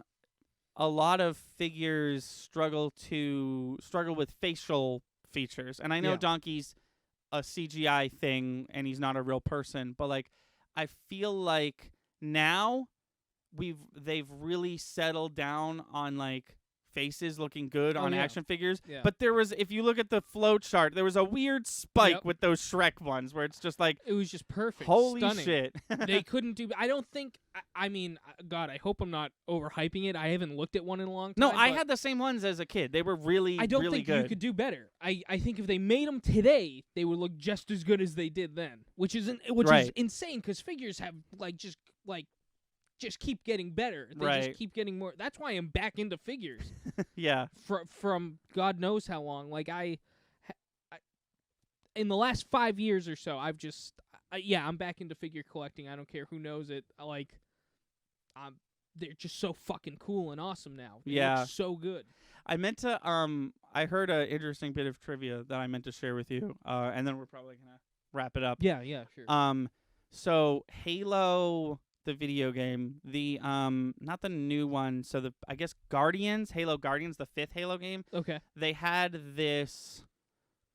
lot of figures struggle with facial features, and I know Donkey's a CGI thing and he's not a real person, but like I feel like now they've really settled down on like faces looking good on action figures. Yeah. But if you look at the flow chart, there was a weird spike with those Shrek ones where it's just like it was just perfect. Holy stunning. Shit. They couldn't do I don't think God, I hope I'm not overhyping it. I haven't looked at one in a long time. No, I had the same ones as a kid. They were really I don't really think good. You could do better. I think if they made them today, they would look just as good as they did then, which is insane because figures have just keep getting better. They just keep getting more. That's why I'm back into figures. Yeah. From God knows how long. Like I in the last 5 years or so, I've just I'm back into figure collecting. I don't care who knows it. They're just so fucking cool and awesome now. They look so good. I meant to I heard an interesting bit of trivia that I meant to share with you. And then we're probably gonna wrap it up. Yeah, sure. So Halo, the video game, the not the new one, so I guess Halo Guardians, the 5th Halo game. Okay. They had this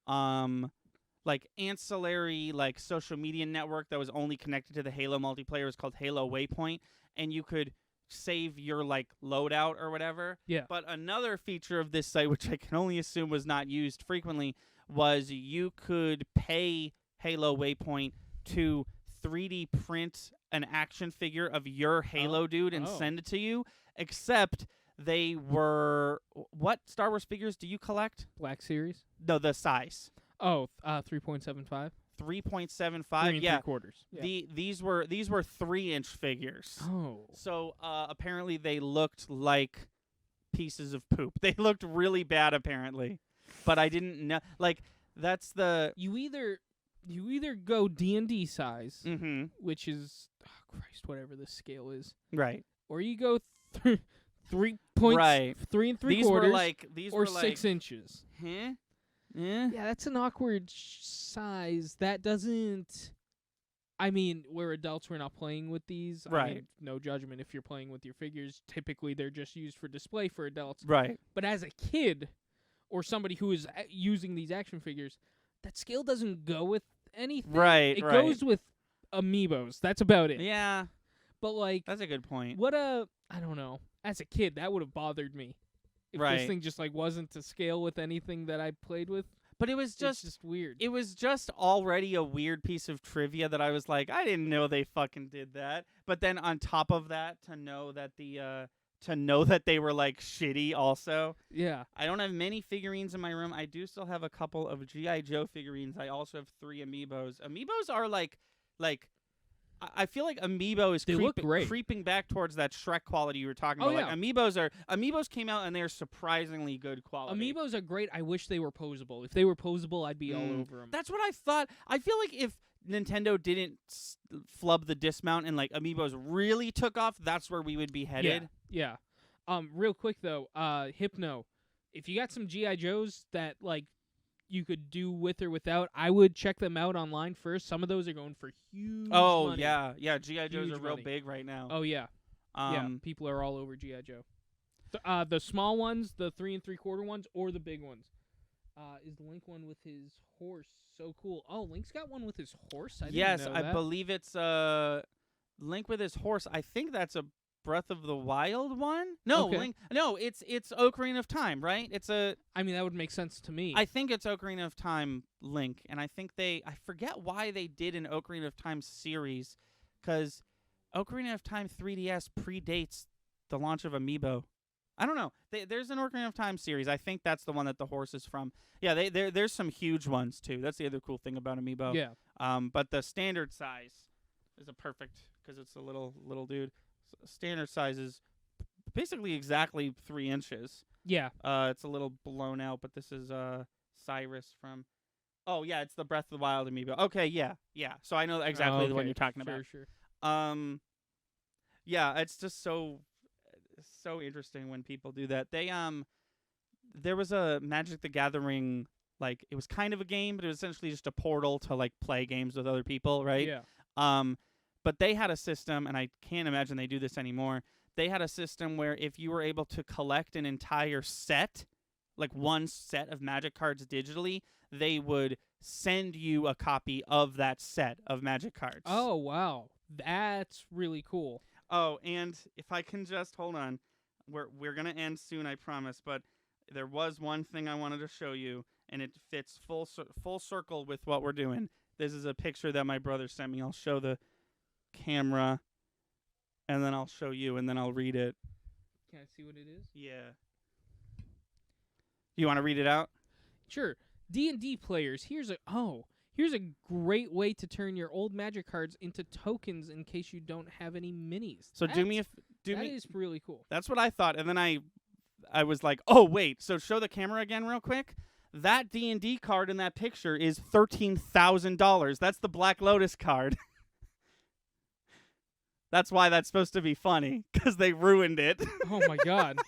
like ancillary like social media network that was only connected to the Halo multiplayer. It was called Halo Waypoint, and you could save your like loadout or whatever. Yeah. But another feature of this site, which I can only assume was not used frequently, was you could pay Halo Waypoint to 3D print an action figure of your Halo dude and send it to you, except they were... What Star Wars figures do you collect? Black Series? No, the size. 3.75? 3.75, yeah. 3/4. Yeah. These were 3-inch figures. Oh. So apparently they looked like pieces of poop. They looked really bad apparently. But I didn't know, like that's the you either go D&D size, which is whatever the scale is. Right. Or you go 3 points, right. 3 3/4. These or were 6 inches. Huh? Yeah, that's an awkward size. That doesn't... we're adults, we're not playing with these. Right. No judgment if you're playing with your figures. Typically, they're just used for display for adults. Right. But as a kid, or somebody who is using these action figures, that scale doesn't go with anything. Right, It goes with Amiibos. That's about it. Yeah. But, that's a good point. I don't know. As a kid, that would have bothered me. If this thing just wasn't to scale with anything that I played with. But it was just weird. It was just already a weird piece of trivia that I was like, I didn't know they fucking did that. But then on top of that, to know that they were like shitty also. Yeah. I don't have many figurines in my room. I do still have a couple of G.I. Joe figurines. I also have 3 Amiibos. Amiibos are like I feel like Amiibo is creeping back towards that Shrek quality you were talking about. Yeah. Like Amiibos came out and they're surprisingly good quality. Amiibos are great. I wish they were posable. If they were posable, I'd be all over them. That's what I thought. I feel like if Nintendo didn't flub the dismount and like Amiibos really took off, that's where we would be headed. Yeah. Real quick though, Hypno, if you got some G.I. Joes that like you could do with or without, I would check them out online first. Some of those are going for huge money. Yeah, G.I. Joes are real big right now. Oh yeah. People are all over G.I. Joe. The small ones, the 3 3/4 ones, or the big ones. Is the Link one with his horse so cool? Oh, Link's got one with his horse? I didn't know that. I believe it's Link with his horse. I think that's a Breath of the Wild one? No, okay. Link. No, it's Ocarina of Time, right? that would make sense to me. I think it's Ocarina of Time Link, and I think I forget why they did an Ocarina of Time series, because Ocarina of Time 3DS predates the launch of Amiibo. I don't know. There's an Ocarina of Time series. I think that's the one that the horse is from. Yeah, there's some huge ones too. That's the other cool thing about Amiibo. Yeah. But the standard size is a perfect because it's a little dude. Standard size is basically exactly 3 inches. Yeah. It's a little blown out, but this is Cyrus from. Oh yeah, it's the Breath of the Wild Amiibo. Okay, yeah. So I know exactly the one you're talking about. Sure. Yeah, it's just so interesting when people do that. There was a Magic the Gathering, like it was kind of a game, but it was essentially just a portal to like play games with other people, right? Yeah. But they had a system, and I can't imagine they do this anymore. They had a system where if you were able to collect an entire set, like one set of Magic cards digitally, they would send you a copy of that set of Magic cards. Oh, wow. That's really cool. Oh, and if I can just hold on, we're gonna end soon, I promise. But there was one thing I wanted to show you, and it fits full circle with what we're doing. This is a picture that my brother sent me. I'll show the camera, and then I'll show you, and then I'll read it. Can I see what it is? Yeah. You want to read it out? Sure. D&D players, here's a great way to turn your old Magic cards into tokens in case you don't have any minis. So that is really cool. That's what I thought, and then I was like, oh wait, so show the camera again real quick. That D&D card in that picture is $13,000. That's the Black Lotus card. That's why that's supposed to be funny, because they ruined it. Oh my god.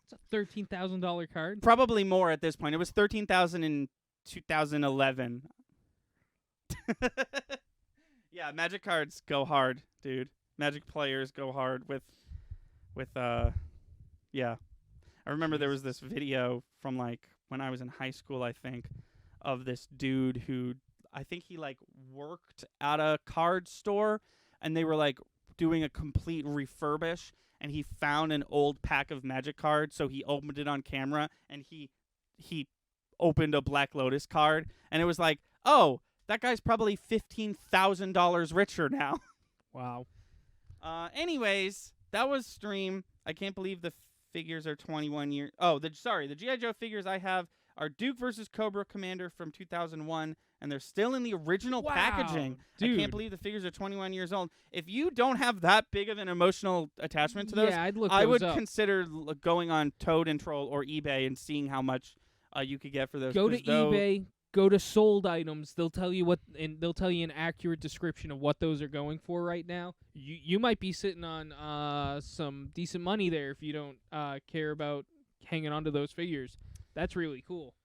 It's a $13,000 card? Probably more at this point. It was $13,000 in 2011. Yeah, Magic cards go hard, dude. Magic players go hard with yeah. I remember there was this video from like when I was in high school, I think, of this dude who I think he like worked at a card store, and they were like doing a complete refurbish, and he found an old pack of Magic cards, so he opened it on camera, and he opened a Black Lotus card, and it was like, oh, that guy's probably $15,000 richer now. Wow. Anyways, that was stream. I can't believe the figures are 21 years. Oh, the G.I. Joe figures I have are Duke versus Cobra Commander from 2001, and they're still in the original packaging. Dude. I can't believe the figures are 21 years old. If you don't have that big of an emotional attachment to those, I would consider going on Toad and Troll or eBay and seeing how much you could get for those. Go to eBay. Go to sold items. They'll tell you they'll tell you an accurate description of what those are going for right now. You might be sitting on some decent money there if you don't care about hanging on to those figures. That's really cool.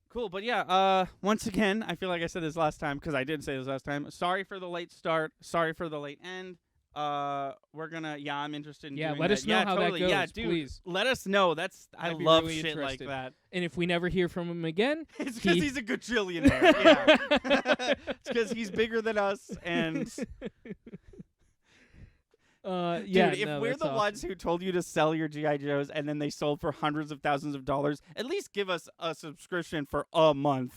Cool, but yeah, once again, I feel like I said this last time because I did say this last time. Sorry for the late start. Sorry for the late end. We're gonna. Yeah, I'm interested in. Let us know how that goes. Yeah, dude, please. Let us know. I love really shit like that. And if we never hear from him again, it's because he's a gajillionaire. Yeah, it's because he's bigger than us. And dude, if we're the ones who told you to sell your G.I. Joes and then they sold for hundreds of thousands of dollars, at least give us a subscription for a month.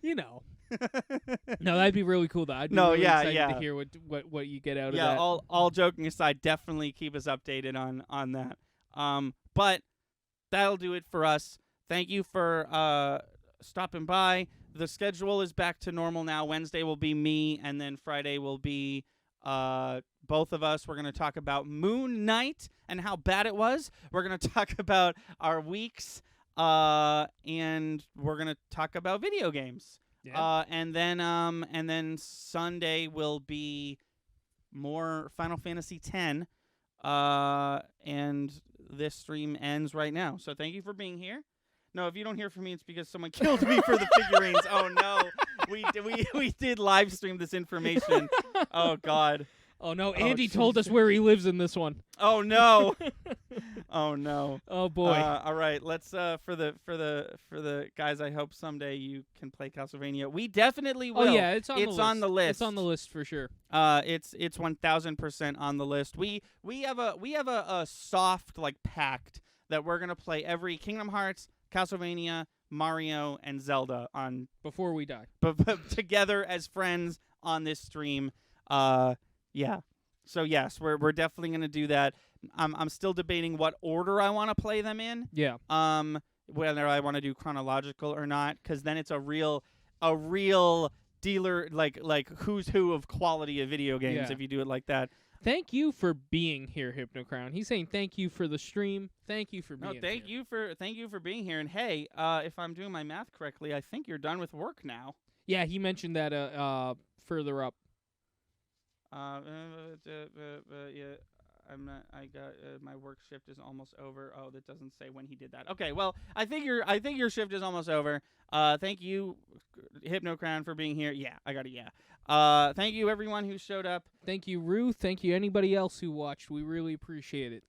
You know. No, that'd be really cool though. I'd be really excited to hear what you get out of that. Yeah, all joking aside, definitely keep us updated on that. But that'll do it for us. Thank you for stopping by. The schedule is back to normal now. Wednesday will be me, and then Friday will be both of us. We're going to talk about Moon Knight and how bad it was. We're going to talk about our weeks, and we're going to talk about video games. Yeah. And then Sunday will be more Final Fantasy X. And this stream ends right now. So thank you for being here. No, if you don't hear from me, it's because someone killed me for the figurines. Oh no, we did live stream this information. Oh God. Oh no, Andy told us where he lives in this one. Oh no. Oh no. Oh boy. All right, let's for the guys. I hope someday you can play Castlevania. We definitely will. Oh yeah, it's on the list. It's on the list for sure. It's 1000% on the list. We have a soft like pact that we're gonna play every Kingdom Hearts, Castlevania, Mario, and Zelda on before we die. But together as friends on this stream. Yeah. So yes, we're definitely gonna do that. I'm still debating what order I want to play them in. Yeah. Whether I want to do chronological or not, because then it's a real dealer, like who's who of quality of video games if you do it like that. Thank you for being here, Hypnocrown. He's saying thank you for the stream. Thank you for being here. Thank you for being here. And hey, if I'm doing my math correctly, I think you're done with work now. Yeah, he mentioned that further up. Yeah, I'm not. I got my work shift is almost over. Oh, that doesn't say when he did that. Okay, well, I think your shift is almost over. Thank you, Hypnocrown, for being here. Yeah, I got it. Yeah. Thank you everyone who showed up. Thank you, Ruth. Thank you anybody else who watched. We really appreciate it.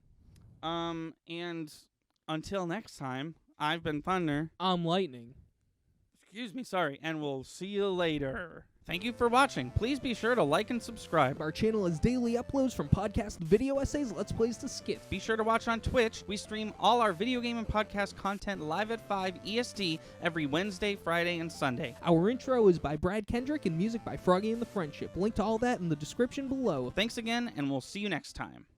And until next time, I've been Thunder. I'm Lightning. Excuse me, sorry, and we'll see you later. Thank you for watching. Please be sure to like and subscribe. Our channel has daily uploads from podcast video essays, Let's Plays to skits. Be sure to watch on Twitch. We stream all our video game and podcast content live at 5 EST every Wednesday, Friday, and Sunday. Our intro is by Brad Kendrick and music by Froggy and the Friendship. Link to all that in the description below. Thanks again, and we'll see you next time.